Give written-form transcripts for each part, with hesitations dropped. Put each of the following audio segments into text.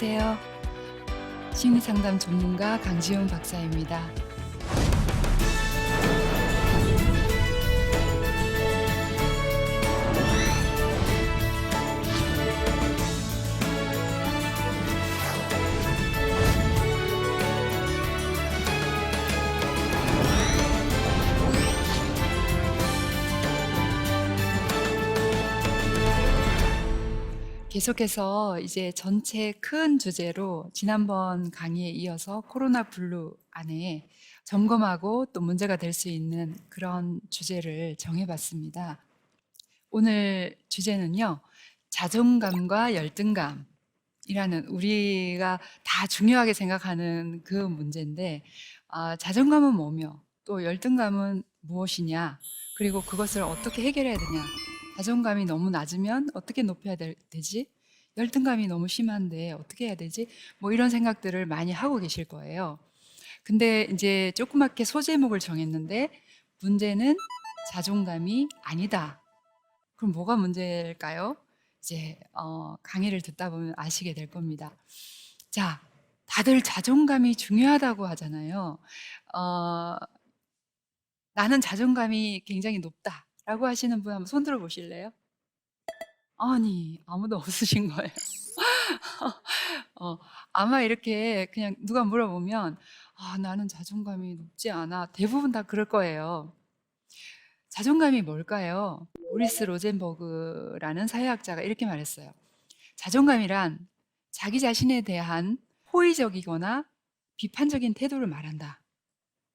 안녕하세요. 심리상담 전문가 강지훈 박사입니다. 계속해서 이제 전체 큰 주제로 지난번 강의에 이어서 코로나 블루 안에 점검하고 또 문제가 될 수 있는 그런 주제를 정해봤습니다. 오늘 주제는요, 자존감과 열등감이라는 우리가 다 중요하게 생각하는 그 문제인데, 자존감은 뭐며 또 열등감은 무엇이냐, 그리고 그것을 어떻게 해결해야 되냐, 자존감이 너무 낮으면 어떻게 높여야 되지? 열등감이 너무 심한데 어떻게 해야 되지? 뭐 이런 생각들을 많이 하고 계실 거예요. 근데 이제 조그맣게 소제목을 정했는데 문제는 자존감이 아니다. 그럼 뭐가 문제일까요? 이제 강의를 듣다 보면 아시게 될 겁니다. 자, 다들 자존감이 중요하다고 하잖아요. 어, 나는 자존감이 굉장히 높다라고 하시는 분 한번 손 들어 보실래요? 아니, 아무도 없으신 거예요. 어, 아마 이렇게 그냥 누가 물어보면 나는 자존감이 높지 않아. 대부분 다 그럴 거예요. 자존감이 뭘까요? 모리스 로젠버그라는 사회학자가 이렇게 말했어요. 자존감이란 자기 자신에 대한 호의적이거나 비판적인 태도를 말한다.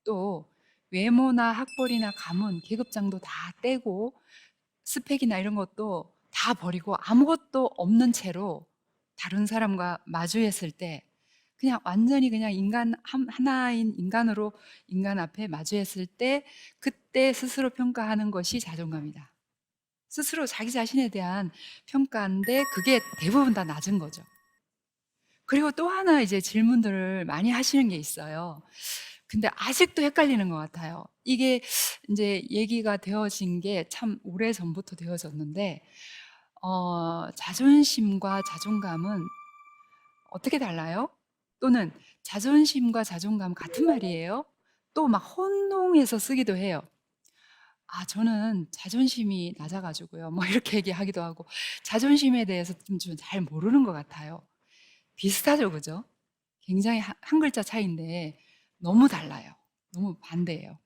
또 외모나 학벌이나 가문, 계급장도 다 떼고 스펙이나 이런 것도 다 버리고 아무것도 없는 채로 다른 사람과 마주했을 때 그냥 완전히 그냥 인간 하나인 인간으로 인간 앞에 마주했을 때 그때 스스로 평가하는 것이 자존감이다. 스스로 자기 자신에 대한 평가인데 그게 대부분 다 낮은 거죠. 그리고 또 하나 이제 질문들을 많이 하시는 게 있어요. 근데 아직도 헷갈리는 것 같아요. 이게 이제 얘기가 되어진 게 참 오래 전부터 되어졌는데, 자존심과 자존감은 어떻게 달라요? 또는 자존심과 자존감 같은 말이에요? 또 막 혼동해서 쓰기도 해요. 저는 자존심이 낮아가지고요. 뭐 이렇게 얘기하기도 하고, 자존심에 대해서 좀 잘 모르는 것 같아요. 비슷하죠, 그죠? 굉장히 한 글자 차이인데 너무 달라요. 너무 반대예요.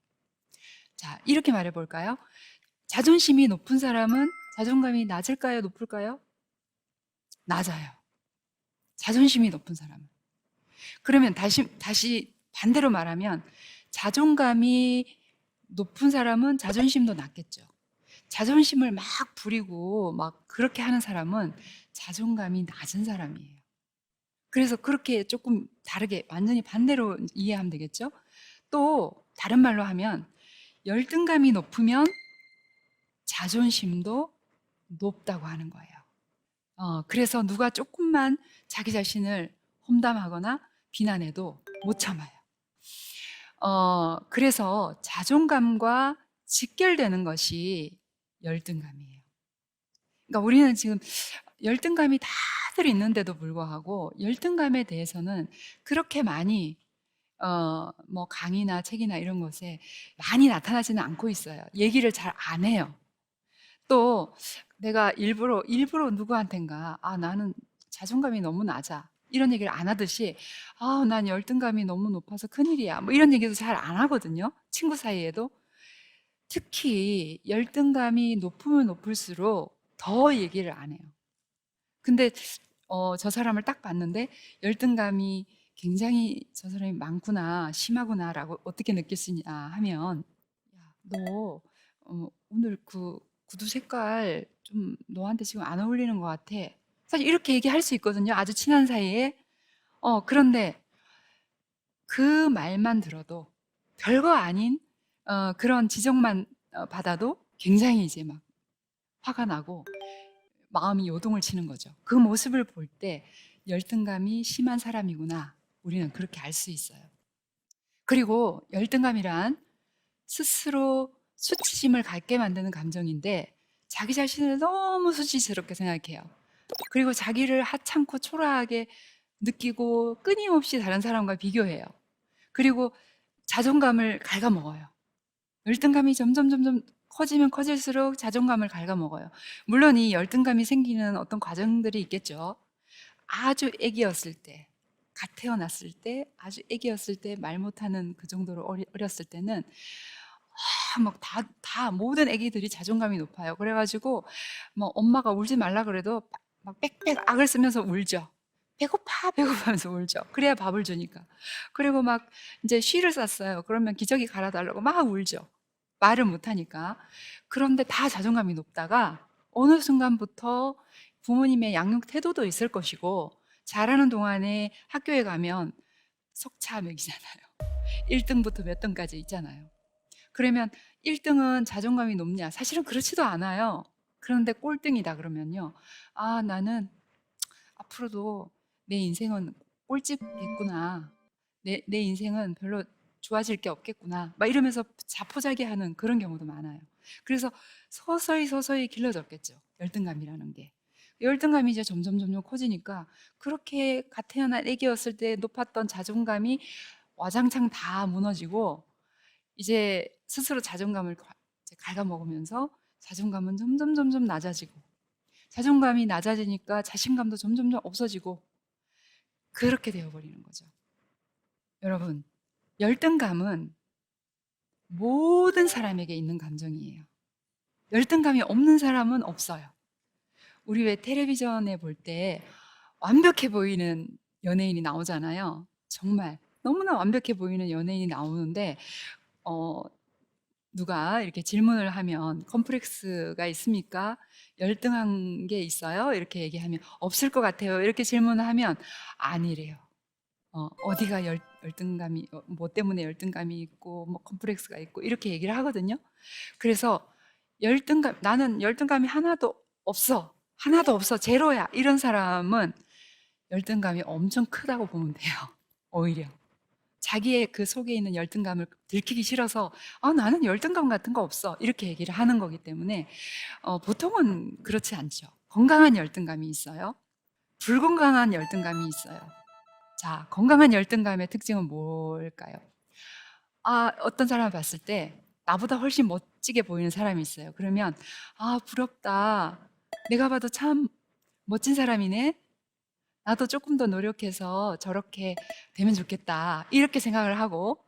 자, 이렇게 말해 볼까요? 자존심이 높은 사람은 자존감이 낮을까요? 높을까요? 낮아요. 자존심이 높은 사람은. 그러면 다시 반대로 말하면 자존감이 높은 사람은 자존심도 낮겠죠. 자존심을 막 부리고 막 그렇게 하는 사람은 자존감이 낮은 사람이에요. 그래서 그렇게 조금 다르게 완전히 반대로 이해하면 되겠죠? 또 다른 말로 하면 열등감이 높으면 자존심도 높다고 하는 거예요. 그래서 누가 조금만 자기 자신을 험담하거나 비난해도 못 참아요. 그래서 자존감과 직결되는 것이 열등감이에요. 그러니까 우리는 지금 열등감이 다들 있는데도 불구하고 열등감에 대해서는 그렇게 많이 뭐 강의나 책이나 이런 것에 많이 나타나지는 않고 있어요. 얘기를 잘 안 해요. 또 내가 일부러 누구한텐가 나는 자존감이 너무 낮아 이런 얘기를 안 하듯이 난 열등감이 너무 높아서 큰일이야 뭐 이런 얘기도 잘 안 하거든요. 친구 사이에도. 특히 열등감이 높으면 높을수록 더 얘기를 안 해요. 근데 저 사람을 딱 봤는데 열등감이 굉장히 저 사람이 많구나, 심하구나라고 어떻게 느낄 수 있냐 하면, 야, 너 오늘 그 구두 색깔 좀 너한테 지금 안 어울리는 것 같아. 사실 이렇게 얘기할 수 있거든요. 아주 친한 사이에. 그런데 그 말만 들어도 별거 아닌 그런 지적만 받아도 굉장히 이제 막 화가 나고 마음이 요동을 치는 거죠. 그 모습을 볼 때 열등감이 심한 사람이구나. 우리는 그렇게 알 수 있어요. 그리고 열등감이란 스스로 수치심을 갖게 만드는 감정인데 자기 자신을 너무 수치스럽게 생각해요. 그리고 자기를 하찮고 초라하게 느끼고 끊임없이 다른 사람과 비교해요. 그리고 자존감을 갉아먹어요. 열등감이 점점 커지면 커질수록 자존감을 갉아먹어요. 물론 이 열등감이 생기는 어떤 과정들이 있겠죠. 아주 애기였을 때, 갓 태어났을 때, 아주 애기였을 때, 말 못하는 그 정도로 어렸을 때는 막 모든 애기들이 자존감이 높아요. 그래가지고 뭐 엄마가 울지 말라 그래도 막 빽빽 악을 쓰면서 울죠. 배고파 배고파면서 울죠. 그래야 밥을 주니까. 그리고 막 이제 쉬를 쌌어요. 그러면 기저귀 갈아달라고 막 울죠. 말을 못하니까. 그런데 다 자존감이 높다가 어느 순간부터 부모님의 양육 태도도 있을 것이고 자라는 동안에 학교에 가면 석차 매기잖아요. 1등부터 몇 등까지 있잖아요. 그러면 1등은 자존감이 높냐? 사실은 그렇지도 않아요. 그런데 꼴등이다 그러면요. 아, 나는 앞으로도 내 인생은 꼴찌겠구나. 내 인생은 별로 좋아질 게 없겠구나. 막 이러면서 자포자기하는 그런 경우도 많아요. 그래서 서서히 길러졌겠죠. 열등감이라는 게. 열등감이 이제 점점 커지니까 그렇게 갓 태어난 애기였을 때 높았던 자존감이 와장창 다 무너지고 이제 스스로 자존감을 이제 갉아먹으면서 자존감은 점점 낮아지고 자존감이 낮아지니까 자신감도 점점 없어지고 그렇게 되어버리는 거죠. 여러분, 열등감은 모든 사람에게 있는 감정이에요. 열등감이 없는 사람은 없어요. 우리 왜 텔레비전에 볼 때 완벽해 보이는 연예인이 나오잖아요. 정말 너무나 완벽해 보이는 연예인이 나오는데 어, 누가 이렇게 질문을 하면 "컴플렉스가 있습니까? 열등한 게 있어요?" 이렇게 얘기하면 "없을 것 같아요." 이렇게 질문을 하면 아니래요. 어디가 열등감이 뭐 때문에 열등감이 있고 뭐 컴플렉스가 있고 이렇게 얘기를 하거든요. 그래서 나는 열등감이 하나도 없어. 하나도 없어. 제로야. 이런 사람은 열등감이 엄청 크다고 보면 돼요. 오히려. 자기의 그 속에 있는 열등감을 들키기 싫어서 나는 열등감 같은 거 없어. 이렇게 얘기를 하는 거기 때문에 보통은 그렇지 않죠. 건강한 열등감이 있어요. 불건강한 열등감이 있어요. 자, 건강한 열등감의 특징은 뭘까요? 어떤 사람을 봤을 때 나보다 훨씬 멋지게 보이는 사람이 있어요. 그러면 부럽다. 내가 봐도 참 멋진 사람이네. 나도 조금 더 노력해서 저렇게 되면 좋겠다. 이렇게 생각을 하고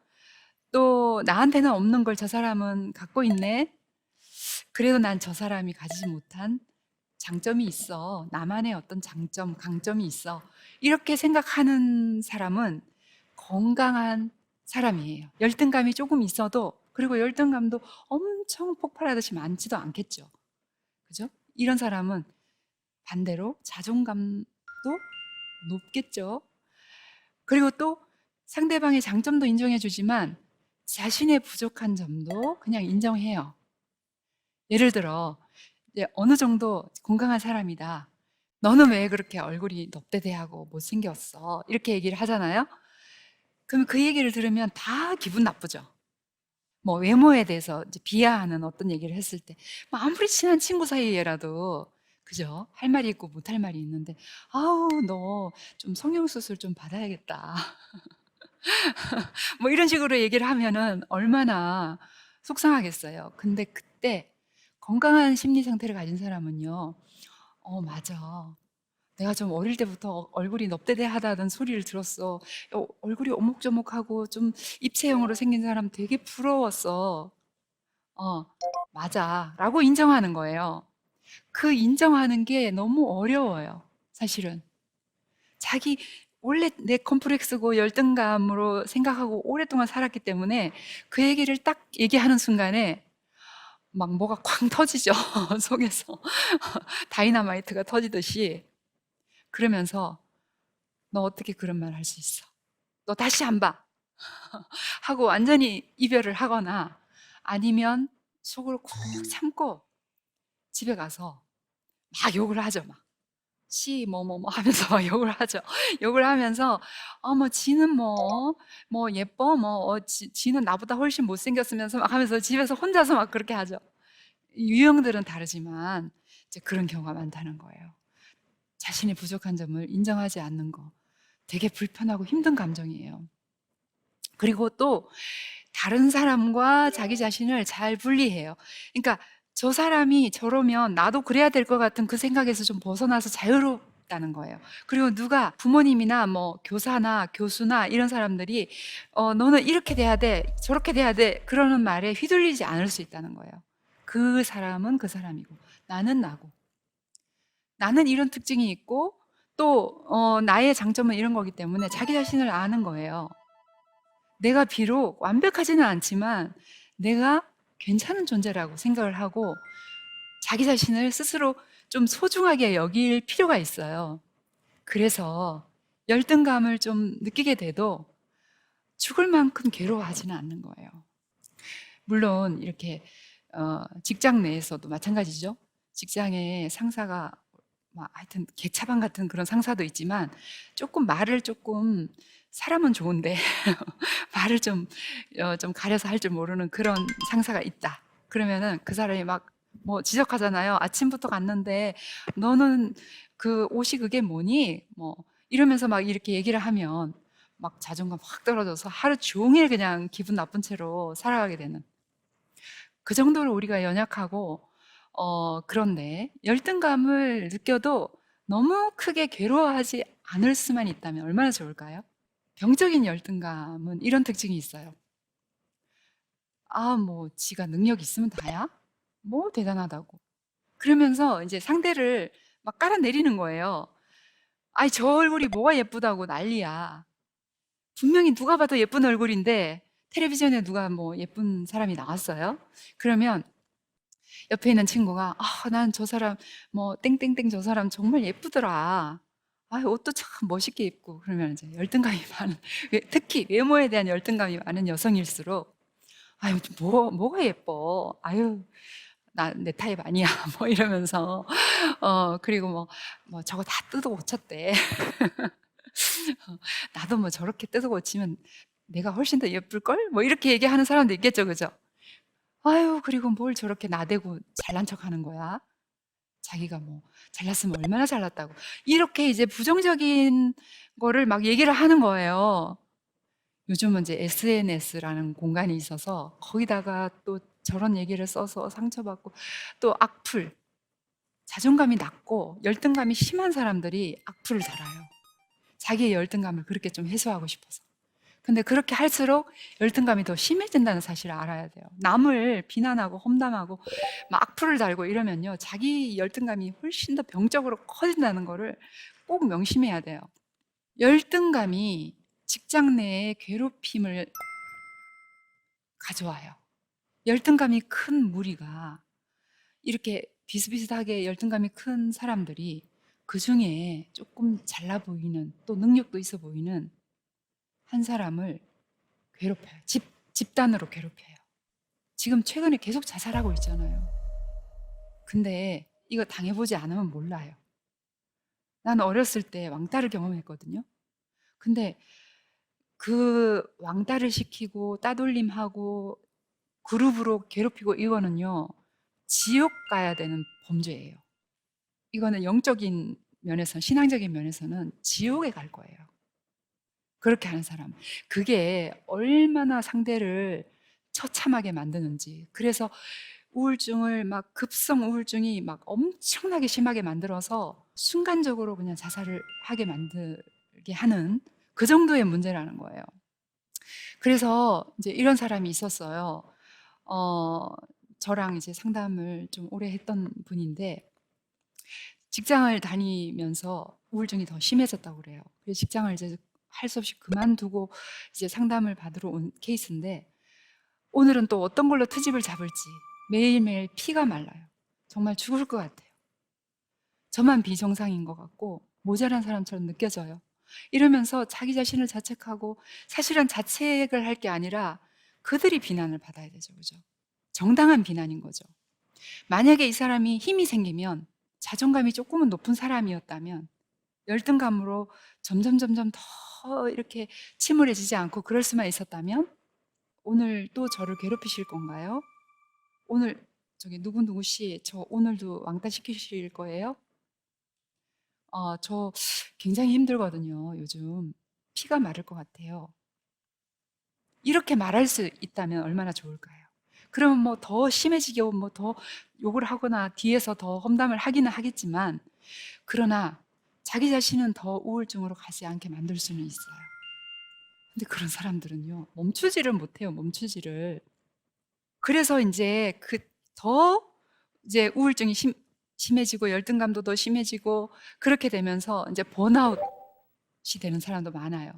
또 나한테는 없는 걸 저 사람은 갖고 있네. 그래도 난 저 사람이 가지지 못한 장점이 있어. 나만의 어떤 장점, 강점이 있어. 이렇게 생각하는 사람은 건강한 사람이에요. 열등감이 조금 있어도, 그리고 열등감도 엄청 폭발하듯이 많지도 않겠죠. 그죠? 이런 사람은 반대로 자존감도 높겠죠. 그리고 또 상대방의 장점도 인정해 주지만 자신의 부족한 점도 그냥 인정해요. 예를 들어 이제 어느 정도 건강한 사람이다. "너는 왜 그렇게 얼굴이 넙대대하고 못생겼어?" 이렇게 얘기를 하잖아요. 그럼 그 얘기를 들으면 다 기분 나쁘죠. 뭐 외모에 대해서 이제 비하하는 어떤 얘기를 했을 때 뭐 아무리 친한 친구 사이에라도 그죠? 할 말이 있고 못할 말이 있는데 "아우 너 좀 성형수술 좀 받아야겠다." 뭐 이런 식으로 얘기를 하면은 얼마나 속상하겠어요. 근데 그때 건강한 심리 상태를 가진 사람은요. 맞아. 내가 좀 어릴 때부터 얼굴이 넙대대하다는 소리를 들었어. 얼굴이 오목조목하고 좀 입체형으로 생긴 사람 되게 부러웠어. 어, 맞아. 라고 인정하는 거예요. 그 인정하는 게 너무 어려워요. 사실은. 자기 원래 내 컴플렉스고 열등감으로 생각하고 오랫동안 살았기 때문에 그 얘기를 딱 얘기하는 순간에 막 뭐가 쾅 터지죠. 속에서. 다이너마이트가 터지듯이. 그러면서 너 어떻게 그런 말 할 수 있어? 너 다시 안 봐. 하고 완전히 이별을 하거나 아니면 속으로 꾹 참고 집에 가서 막 욕을 하죠. 막. 뭐뭐 하면서 막 욕을 하죠. 욕을 하면서 뭐 지는 뭐 예뻐 지는 나보다 훨씬 못생겼으면서 막 하면서 집에서 혼자서 막 그렇게 하죠. 유형들은 다르지만 이제 그런 경우가 많다는 거예요. 자신의 부족한 점을 인정하지 않는 거. 되게 불편하고 힘든 감정이에요. 그리고 또 다른 사람과 자기 자신을 잘 분리해요. 그러니까 저 사람이 저러면 나도 그래야 될 것 같은 그 생각에서 좀 벗어나서 자유롭다는 거예요. 그리고 누가 부모님이나 뭐 교사나 교수나 이런 사람들이 너는 이렇게 돼야 돼, 저렇게 돼야 돼 그러는 말에 휘둘리지 않을 수 있다는 거예요. 그 사람은 그 사람이고 나는 나고 나는 이런 특징이 있고 또 나의 장점은 이런 거기 때문에 자기 자신을 아는 거예요. 내가 비록 완벽하지는 않지만 내가 괜찮은 존재라고 생각을 하고 자기 자신을 스스로 좀 소중하게 여길 필요가 있어요. 그래서 열등감을 좀 느끼게 돼도 죽을 만큼 괴로워하지는 않는 거예요. 물론 이렇게 직장 내에서도 마찬가지죠. 직장에 상사가 하여튼 개차반 같은 그런 상사도 있지만 조금 말을 조금 사람은 좋은데 말을 좀 가려서 할 줄 모르는 그런 상사가 있다. 그러면은 그 사람이 막 뭐 지적하잖아요. 아침부터 갔는데 너는 그 옷이 그게 뭐니? 뭐 이러면서 막 이렇게 얘기를 하면 막 자존감 확 떨어져서 하루 종일 그냥 기분 나쁜 채로 살아가게 되는 그 정도로 우리가 연약하고 그런데 열등감을 느껴도 너무 크게 괴로워하지 않을 수만 있다면 얼마나 좋을까요? 병적인 열등감은 이런 특징이 있어요. 뭐 지가 능력 있으면 다야? 뭐 대단하다고. 그러면서 이제 상대를 막 깔아내리는 거예요. 아이, 저 얼굴이 뭐가 예쁘다고 난리야. 분명히 누가 봐도 예쁜 얼굴인데 텔레비전에 누가 뭐 예쁜 사람이 나왔어요. 그러면 옆에 있는 친구가 난 저 사람 뭐 땡땡땡 저 사람 정말 예쁘더라. 옷도 참 멋있게 입고 그러면 이제 열등감이 많은 특히 외모에 대한 열등감이 많은 여성일수록 아유 뭐가 예뻐. 아유 나 내 타입 아니야. 뭐 이러면서 그리고 뭐 저거 다 뜯어 고쳤대. 나도 뭐 저렇게 뜯어 고치면 내가 훨씬 더 예쁠걸? 뭐 이렇게 얘기하는 사람도 있겠죠. 그죠? 아유, 그리고 뭘 저렇게 나대고 잘난 척 하는 거야? 자기가 뭐 잘났으면 얼마나 잘났다고. 이렇게 이제 부정적인 거를 막 얘기를 하는 거예요. 요즘은 이제 SNS라는 공간이 있어서 거기다가 또 저런 얘기를 써서 상처받고 또 악플, 자존감이 낮고 열등감이 심한 사람들이 악플을 달아요. 자기의 열등감을 그렇게 좀 해소하고 싶어서. 근데 그렇게 할수록 열등감이 더 심해진다는 사실을 알아야 돼요. 남을 비난하고 험담하고 막 악플을 달고 이러면요. 자기 열등감이 훨씬 더 병적으로 커진다는 거를 꼭 명심해야 돼요. 열등감이 직장 내에 괴롭힘을 가져와요. 열등감이 큰 무리가 이렇게 비슷비슷하게 열등감이 큰 사람들이 그 중에 조금 잘나 보이는 또 능력도 있어 보이는 한 사람을 괴롭혀요. 집단으로 괴롭혀요. 지금 최근에 계속 자살하고 있잖아요. 근데 이거 당해보지 않으면 몰라요. 난 어렸을 때 왕따를 경험했거든요. 근데 그 왕따를 시키고 따돌림하고 그룹으로 괴롭히고 이거는요, 지옥 가야 되는 범죄예요. 이거는 영적인 면에서, 신앙적인 면에서는 지옥에 갈 거예요. 그렇게 하는 사람. 그게 얼마나 상대를 처참하게 만드는지. 그래서 우울증을 막 급성 우울증이 막 엄청나게 심하게 만들어서 순간적으로 그냥 자살을 하게 만들게 하는 그 정도의 문제라는 거예요. 그래서 이제 이런 사람이 있었어요. 어, 저랑 이제 상담을 좀 오래 했던 분인데 직장을 다니면서 우울증이 더 심해졌다고 그래요. 그래서 직장을 이제 할 수 없이 그만두고 이제 상담을 받으러 온 케이스인데 오늘은 또 어떤 걸로 트집을 잡을지 매일매일 피가 말라요. 정말 죽을 것 같아요. 저만 비정상인 것 같고 모자란 사람처럼 느껴져요. 이러면서 자기 자신을 자책하고 사실은 자책을 할 게 아니라 그들이 비난을 받아야 되죠. 그죠? 정당한 비난인 거죠. 만약에 이 사람이 힘이 생기면 자존감이 조금은 높은 사람이었다면 열등감으로 점점 더 이렇게 침울해지지 않고 그럴 수만 있었다면 오늘 또 저를 괴롭히실 건가요? 오늘 저기 누구누구 씨, 저 오늘도 왕따 시키실 거예요? 저 굉장히 힘들거든요, 요즘. 피가 마를 것 같아요. 이렇게 말할 수 있다면 얼마나 좋을까요? 그러면 뭐 더 심해지게 뭐 더 욕을 하거나 뒤에서 더 험담을 하기는 하겠지만, 그러나 자기 자신은 더 우울증으로 가지 않게 만들 수는 있어요. 근데 그런 사람들은요, 멈추지를 못해요, 멈추지를. 그래서 이제 더 이제 우울증이 심해지고 열등감도 더 심해지고 그렇게 되면서 이제 번아웃이 되는 사람도 많아요.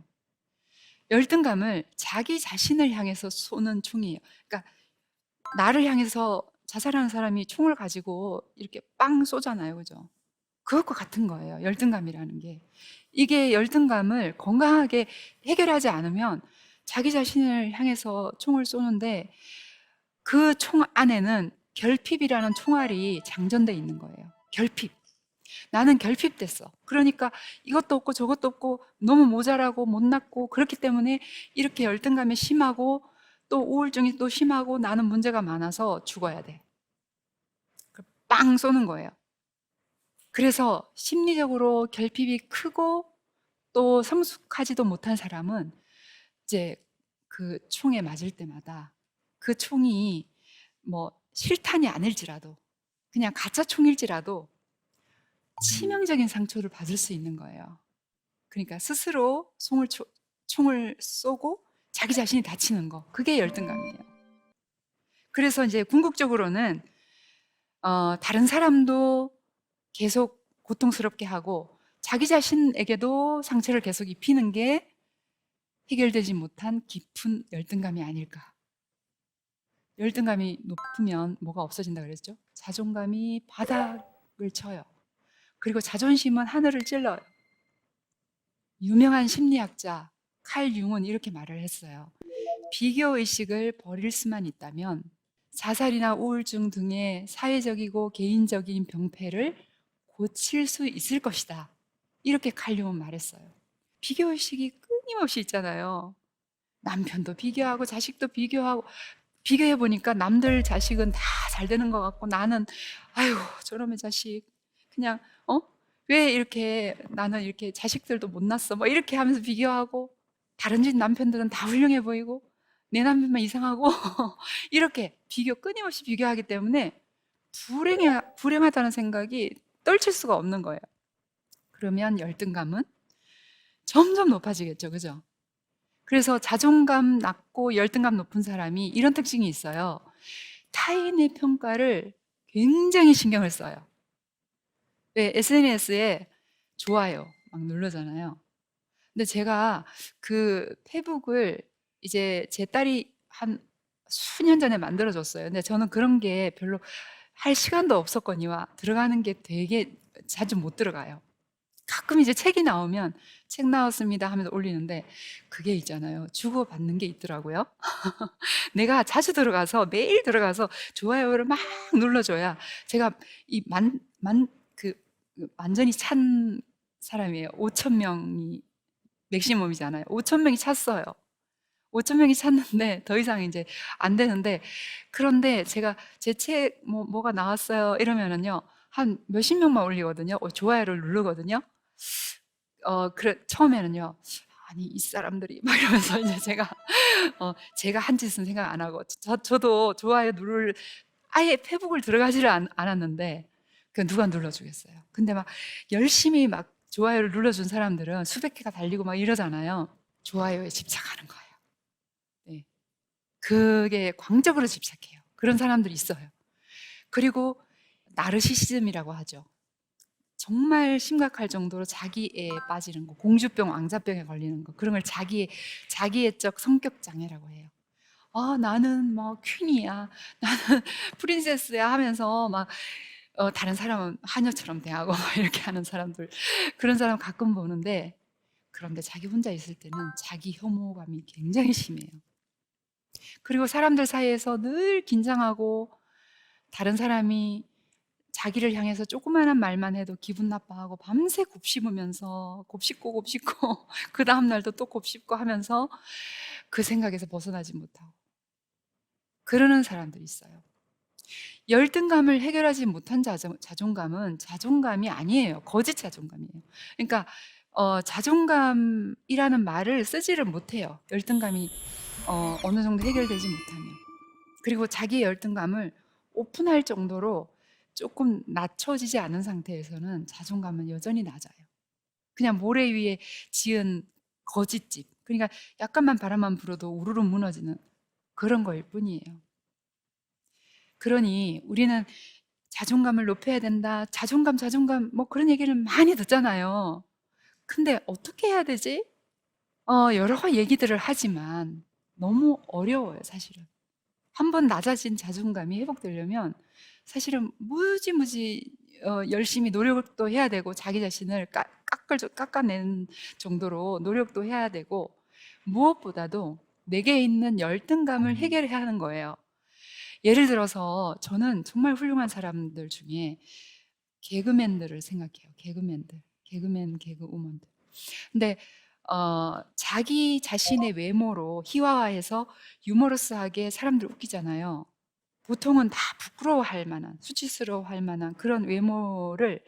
열등감을 자기 자신을 향해서 쏘는 총이에요. 그러니까 나를 향해서 자살하는 사람이 총을 가지고 이렇게 빵 쏘잖아요. 그죠? 그것과 같은 거예요. 열등감이라는 게. 이게 열등감을 건강하게 해결하지 않으면 자기 자신을 향해서 총을 쏘는데, 그 총 안에는 결핍이라는 총알이 장전돼 있는 거예요. 결핍. 나는 결핍됐어. 그러니까 이것도 없고 저것도 없고 너무 모자라고 못났고 그렇기 때문에 이렇게 열등감이 심하고 또 우울증이 또 심하고 나는 문제가 많아서 죽어야 돼. 빵 쏘는 거예요. 그래서 심리적으로 결핍이 크고 또 성숙하지도 못한 사람은 이제 그 총에 맞을 때마다 그 총이 뭐 실탄이 아닐지라도 그냥 가짜 총일지라도 치명적인 상처를 받을 수 있는 거예요. 그러니까 스스로 총을 쏘고 자기 자신이 다치는 거, 그게 열등감이에요. 그래서 이제 궁극적으로는 다른 사람도 계속 고통스럽게 하고 자기 자신에게도 상처를 계속 입히는 게 해결되지 못한 깊은 열등감이 아닐까. 열등감이 높으면 뭐가 없어진다 그랬죠? 자존감이 바닥을 쳐요. 그리고 자존심은 하늘을 찔러요. 유명한 심리학자 칼 융은 이렇게 말을 했어요. 비교 의식을 버릴 수만 있다면 자살이나 우울증 등의 사회적이고 개인적인 병폐를 고칠 수 있을 것이다. 이렇게 칼 융은 말했어요. 비교 의식이 끊임없이 있잖아요. 남편도 비교하고 자식도 비교하고, 비교해 보니까 남들 자식은 다 잘 되는 것 같고 나는 아유 저놈의 자식 그냥 왜 이렇게 나는 이렇게 자식들도 못 낳았어 뭐 이렇게 하면서 비교하고, 다른 집 남편들은 다 훌륭해 보이고 내 남편만 이상하고 이렇게 끊임없이 비교하기 때문에 불행하다는 생각이 떨칠 수가 없는 거예요. 그러면 열등감은 점점 높아지겠죠, 그죠? 그래서 자존감 낮고 열등감 높은 사람이 이런 특징이 있어요. 타인의 평가를 굉장히 신경을 써요. 왜 SNS에 좋아요 막 누르잖아요. 근데 제가 그 페북을 이제 제 딸이 한 수년 전에 만들어줬어요. 근데 저는 그런 게 별로 할 시간도 없었거니와 들어가는 게 되게 자주 못 들어가요. 가끔 이제 책이 나오면 책 나왔습니다 하면서 올리는데, 그게 있잖아요. 주고받는 게 있더라고요. 내가 자주 들어가서 매일 들어가서 좋아요를 막 눌러줘야 제가 이 완전히 찬 사람이에요. 5천 명이 맥시멈이잖아요. 5천 명이 찼어요. 5천 명이 찼는데 더 이상 이제 안 되는데, 그런데 제가 제 책 뭐가 나왔어요 이러면은요 한 몇십 명만 올리거든요. 좋아요를 누르거든요. 그래 처음에는요, 아니 이 사람들이 막 이러면서 이제 제가 한 짓은 생각 안 하고 저도 좋아요 누를 아예 페북을 들어가지를 않았는데 그 누가 눌러주겠어요. 근데 막 열심히 막 좋아요를 눌러준 사람들은 수백 개가 달리고 막 이러잖아요. 좋아요에 집착하는 거예요. 네. 그게 광적으로 집착해요. 그런 사람들이 있어요. 그리고 나르시시즘이라고 하죠. 정말 심각할 정도로 자기애에 빠지는 거, 공주병, 왕자병에 걸리는 거, 그런 걸 자기애적 성격 장애라고 해요. 나는 뭐 퀸이야, 나는 프린세스야 하면서 막 다른 사람은 하녀처럼 대하고 막 이렇게 하는 사람들, 그런 사람 가끔 보는데, 그런데 자기 혼자 있을 때는 자기 혐오감이 굉장히 심해요. 그리고 사람들 사이에서 늘 긴장하고 다른 사람이 자기를 향해서 조그마한 말만 해도 기분 나빠하고 밤새 곱씹으면서 곱씹고 그 다음 날도 또 곱씹고 하면서 그 생각에서 벗어나지 못하고 그러는 사람들이 있어요. 열등감을 해결하지 못한 자존감은 자존감이 아니에요. 거짓 자존감이에요. 그러니까 자존감이라는 말을 쓰지를 못해요. 열등감이 어느 정도 해결되지 못하면. 그리고 자기의 열등감을 오픈할 정도로 조금 낮춰지지 않은 상태에서는 자존감은 여전히 낮아요. 그냥 모래 위에 지은 거짓집. 그러니까 약간만 바람만 불어도 우르르 무너지는 그런 거일 뿐이에요. 그러니 우리는 자존감을 높여야 된다. 자존감, 뭐 그런 얘기를 많이 듣잖아요. 근데 어떻게 해야 되지? 여러 얘기들을 하지만 너무 어려워요, 사실은. 한번 낮아진 자존감이 회복되려면 사실은 무지무지 열심히 노력도 해야 되고 자기 자신을 깎아낸 정도로 노력도 해야 되고 무엇보다도 내게 있는 열등감을 해결해야 하는 거예요. 예를 들어서 저는 정말 훌륭한 사람들 중에 개그맨들을 생각해요. 개그맨, 개그우먼들. 근데 자기 자신의 외모로 희화화해서 유머러스하게 사람들 웃기잖아요. 보통은 다 부끄러워할 만한, 수치스러워할 만한 그런 외모를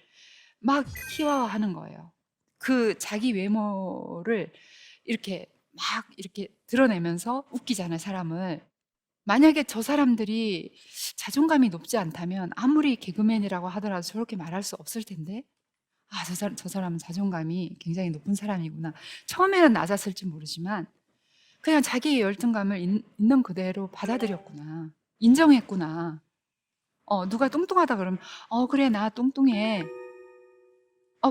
막 희화화하는 거예요. 그 자기 외모를 이렇게 막 이렇게 드러내면서 웃기잖아요, 사람을. 만약에 저 사람들이 자존감이 높지 않다면 아무리 개그맨이라고 하더라도 저렇게 말할 수 없을 텐데, 저 사람은 자존감이 굉장히 높은 사람이구나. 처음에는 낮았을지 모르지만 그냥 자기의 열등감을 있는 그대로 받아들였구나. 인정했구나. 누가 뚱뚱하다 그러면 그래 나 뚱뚱해.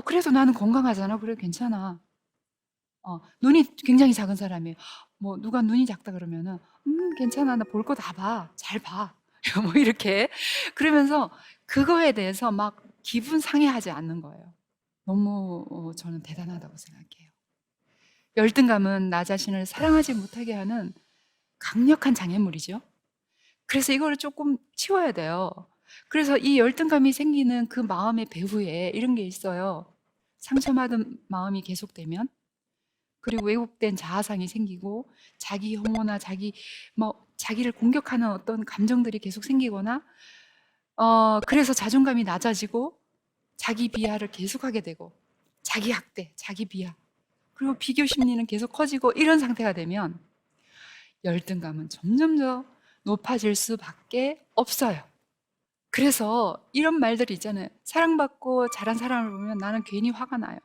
그래도 나는 건강하잖아. 그래 괜찮아. 눈이 굉장히 작은 사람이에요. 뭐 누가 눈이 작다 그러면은 괜찮아. 나 볼 거 다 봐. 잘 봐. 뭐 이렇게 그러면서 그거에 대해서 막 기분 상해하지 않는 거예요. 너무 저는 대단하다고 생각해요. 열등감은 나 자신을 사랑하지 못하게 하는 강력한 장애물이죠. 그래서 이거를 조금 치워야 돼요. 그래서 이 열등감이 생기는 그 마음의 배후에 이런 게 있어요. 상처받은 마음이 계속되면, 그리고 왜곡된 자아상이 생기고, 자기 혐오나 자기를 공격하는 어떤 감정들이 계속 생기거나, 그래서 자존감이 낮아지고, 자기 비하를 계속하게 되고, 자기 학대, 자기 비하, 그리고 비교 심리는 계속 커지고 이런 상태가 되면 열등감은 점점 더 높아질 수밖에 없어요. 그래서 이런 말들이 있잖아요. 사랑받고 자란 사람을 보면 나는 괜히 화가 나요.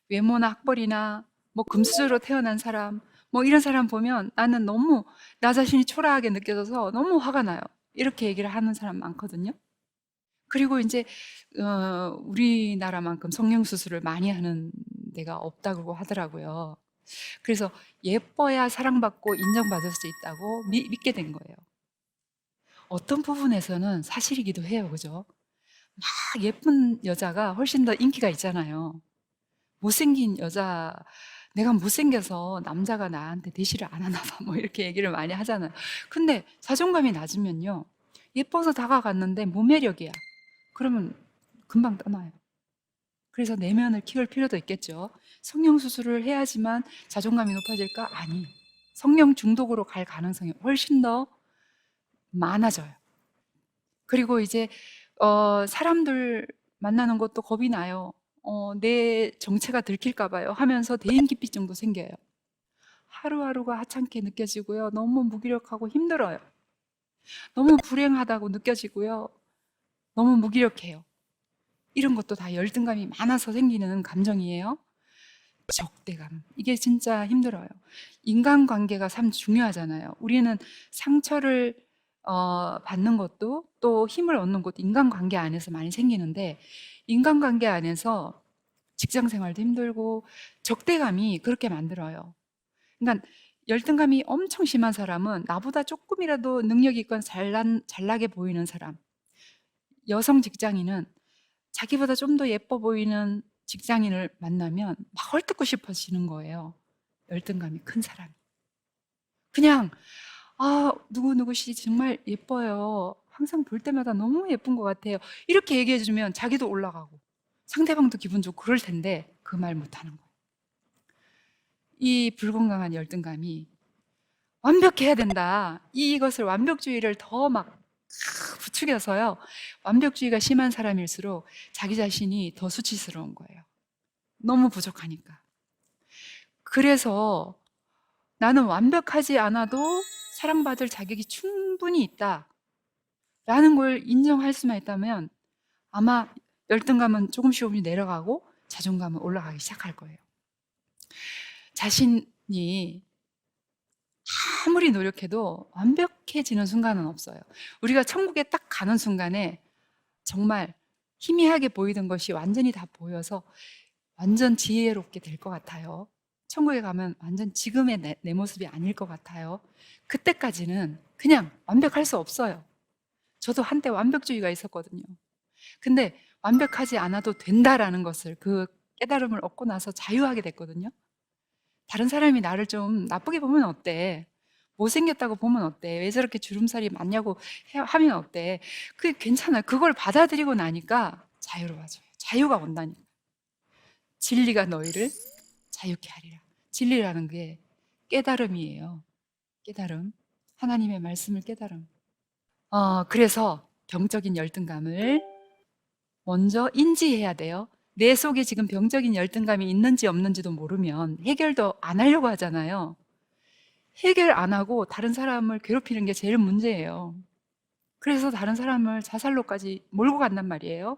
외모나 학벌이나 뭐 금수저로 태어난 사람, 뭐 이런 사람 보면 나는 너무 나 자신이 초라하게 느껴져서 너무 화가 나요. 이렇게 얘기를 하는 사람 많거든요. 그리고 이제 우리나라만큼 성형수술을 많이 하는 데가 없다고 하더라고요. 그래서 예뻐야 사랑받고 인정받을 수 있다고 믿게 된 거예요. 어떤 부분에서는 사실이기도 해요. 그죠? 막 예쁜 여자가 훨씬 더 인기가 있잖아요. 못생긴 여자, 내가 못생겨서 남자가 나한테 대시를 안 하나 봐. 뭐 이렇게 얘기를 많이 하잖아요. 근데 자존감이 낮으면요. 예뻐서 다가갔는데 무매력이야. 그러면 금방 떠나요. 그래서 내면을 키울 필요도 있겠죠. 성형수술을 해야지만 자존감이 높아질까? 아니. 성형 중독으로 갈 가능성이 훨씬 더 많아져요. 그리고 이제 사람들 만나는 것도 겁이 나요. 내 정체가 들킬까 봐요 하면서 대인기피증도 생겨요. 하루하루가 하찮게 느껴지고요. 너무 무기력하고 힘들어요. 너무 불행하다고 느껴지고요. 너무 무기력해요. 이런 것도 다 열등감이 많아서 생기는 감정이에요. 적대감. 이게 진짜 힘들어요. 인간관계가 참 중요하잖아요. 우리는 상처를 받는 것도 또 힘을 얻는 것도 인간관계 안에서 많이 생기는데, 인간관계 안에서 직장 생활도 힘들고 적대감이 그렇게 만들어요. 그러니까 열등감이 엄청 심한 사람은 나보다 조금이라도 능력이 있건 잘나게 보이는 사람, 여성 직장인은 자기보다 좀 더 예뻐 보이는 직장인을 만나면 막 헐뜯고 싶어지는 거예요. 열등감이 큰 사람이. 그냥 누구누구 씨 정말 예뻐요. 항상 볼 때마다 너무 예쁜 것 같아요. 이렇게 얘기해 주면 자기도 올라가고 상대방도 기분 좋고 그럴 텐데 그 말 못하는 거예요. 이 불건강한 열등감이 완벽해야 된다. 이것을 완벽주의를 더 막 부추겨서요. 완벽주의가 심한 사람일수록 자기 자신이 더 수치스러운 거예요. 너무 부족하니까. 그래서 나는 완벽하지 않아도 사랑받을 자격이 충분히 있다라는 걸 인정할 수만 있다면 아마 열등감은 조금씩 내려가고 자존감은 올라가기 시작할 거예요. 자신이 아무리 노력해도 완벽해지는 순간은 없어요. 우리가 천국에 딱 가는 순간에 정말 희미하게 보이던 것이 완전히 다 보여서 완전 지혜롭게 될 것 같아요. 천국에 가면 완전 지금의 내 모습이 아닐 것 같아요. 그때까지는 그냥 완벽할 수 없어요. 저도 한때 완벽주의가 있었거든요. 근데 완벽하지 않아도 된다라는 것을, 그 깨달음을 얻고 나서 자유하게 됐거든요. 다른 사람이 나를 좀 나쁘게 보면 어때? 못생겼다고 보면 어때? 왜 저렇게 주름살이 많냐고 하면 어때? 그게 괜찮아요. 그걸 받아들이고 나니까 자유로워져요. 자유가 온다니까. 진리가 너희를 자유케 하리라. 진리라는 게 깨달음이에요. 깨달음. 하나님의 말씀을 깨달음. 그래서 병적인 열등감을 먼저 인지해야 돼요. 내 속에 지금 병적인 열등감이 있는지 없는지도 모르면 해결도 안 하려고 하잖아요. 해결 안 하고 다른 사람을 괴롭히는 게 제일 문제예요. 그래서 다른 사람을 자살로까지 몰고 간단 말이에요.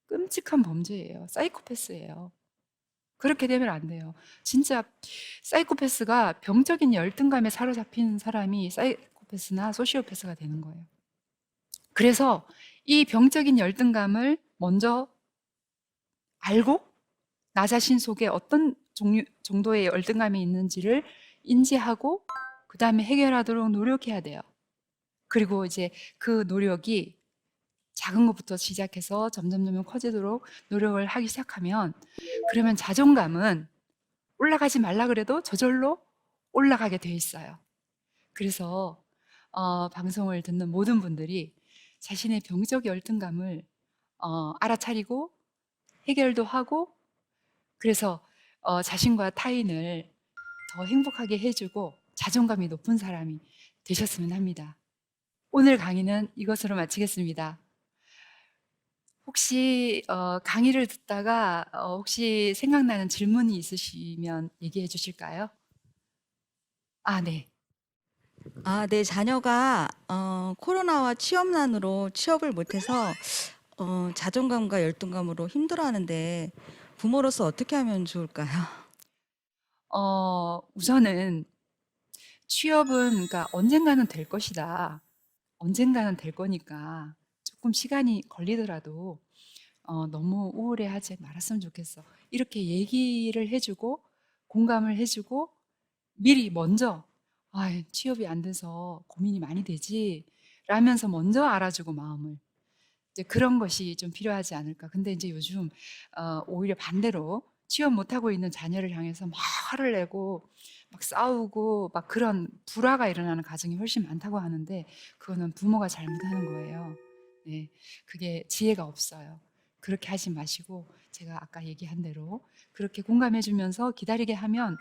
끔찍한 범죄예요. 사이코패스예요. 그렇게 되면 안 돼요. 진짜 사이코패스가 병적인 열등감에 사로잡힌 사람이 사이코패스나 소시오패스가 되는 거예요. 그래서 이 병적인 열등감을 먼저 알고 나 자신 속에 어떤 정도의 열등감이 있는지를 인지하고 그 다음에 해결하도록 노력해야 돼요. 그리고 이제 그 노력이 작은 것부터 시작해서 점점 커지도록 노력을 하기 시작하면, 그러면 자존감은 올라가지 말라 그래도 저절로 올라가게 돼 있어요. 그래서 방송을 듣는 모든 분들이 자신의 병적 열등감을 알아차리고 해결도 하고, 그래서 자신과 타인을 더 행복하게 해주고 자존감이 높은 사람이 되셨으면 합니다. 오늘 강의는 이것으로 마치겠습니다. 혹시 강의를 듣다가 혹시 생각나는 질문이 있으시면 얘기해 주실까요? 네. 네. 자녀가 코로나와 취업난으로 취업을 못해서 자존감과 열등감으로 힘들어하는데 부모로서 어떻게 하면 좋을까요? 우선은 취업은, 그러니까 언젠가는 될 것이다. 언젠가는 될 거니까 조금 시간이 걸리더라도 너무 우울해하지 말았으면 좋겠어. 이렇게 얘기를 해주고 공감을 해주고 미리 먼저 취업이 안 돼서 고민이 많이 되지 라면서 먼저 알아주고 마음을, 이제 그런 것이 좀 필요하지 않을까. 근데 이제 요즘 오히려 반대로 취업 못하고 있는 자녀를 향해서 막 화를 내고 막 싸우고 막 그런 불화가 일어나는 가정이 훨씬 많다고 하는데, 그거는 부모가 잘못하는 거예요. 네, 그게 지혜가 없어요. 그렇게 하지 마시고 제가 아까 얘기한 대로 그렇게 공감해 주면서 기다리게 하면,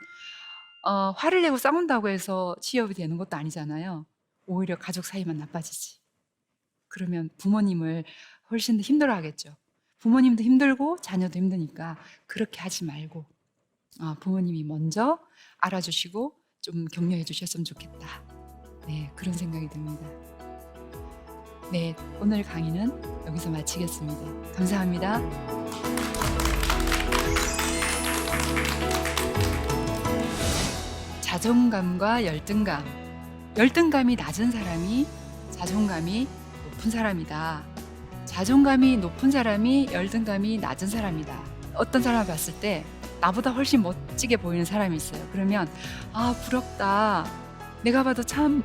화를 내고 싸운다고 해서 취업이 되는 것도 아니잖아요. 오히려 가족 사이만 나빠지지. 그러면 부모님을 훨씬 더 힘들어 하겠죠. 부모님도 힘들고 자녀도 힘드니까 그렇게 하지 말고 부모님이 먼저 알아주시고 좀 격려해 주셨으면 좋겠다. 네, 그런 생각이 듭니다. 네, 오늘 강의는 여기서 마치겠습니다. 감사합니다. 자존감과 열등감. 열등감이 낮은 사람이 자존감이 높은 사람이다. 자존감이 높은 사람이 열등감이 낮은 사람이다. 어떤 사람을 봤을 때 나보다 훨씬 멋지게 보이는 사람이 있어요. 그러면 부럽다. 내가 봐도 참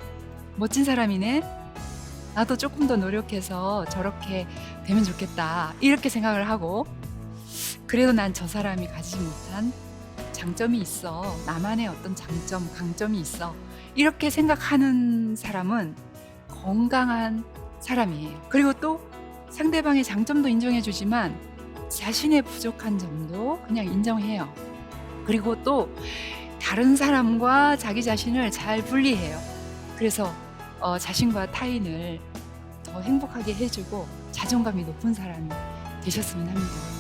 멋진 사람이네. 나도 조금 더 노력해서 저렇게 되면 좋겠다. 이렇게 생각을 하고, 그래도 난 저 사람이 가지지 못한 장점이 있어. 나만의 어떤 장점, 강점이 있어. 이렇게 생각하는 사람은 건강한 사람이에요. 그리고 또 상대방의 장점도 인정해 주지만 자신의 부족한 점도 그냥 인정해요. 그리고 또 다른 사람과 자기 자신을 잘 분리해요. 그래서 자신과 타인을 더 행복하게 해주고 자존감이 높은 사람이 되셨으면 합니다.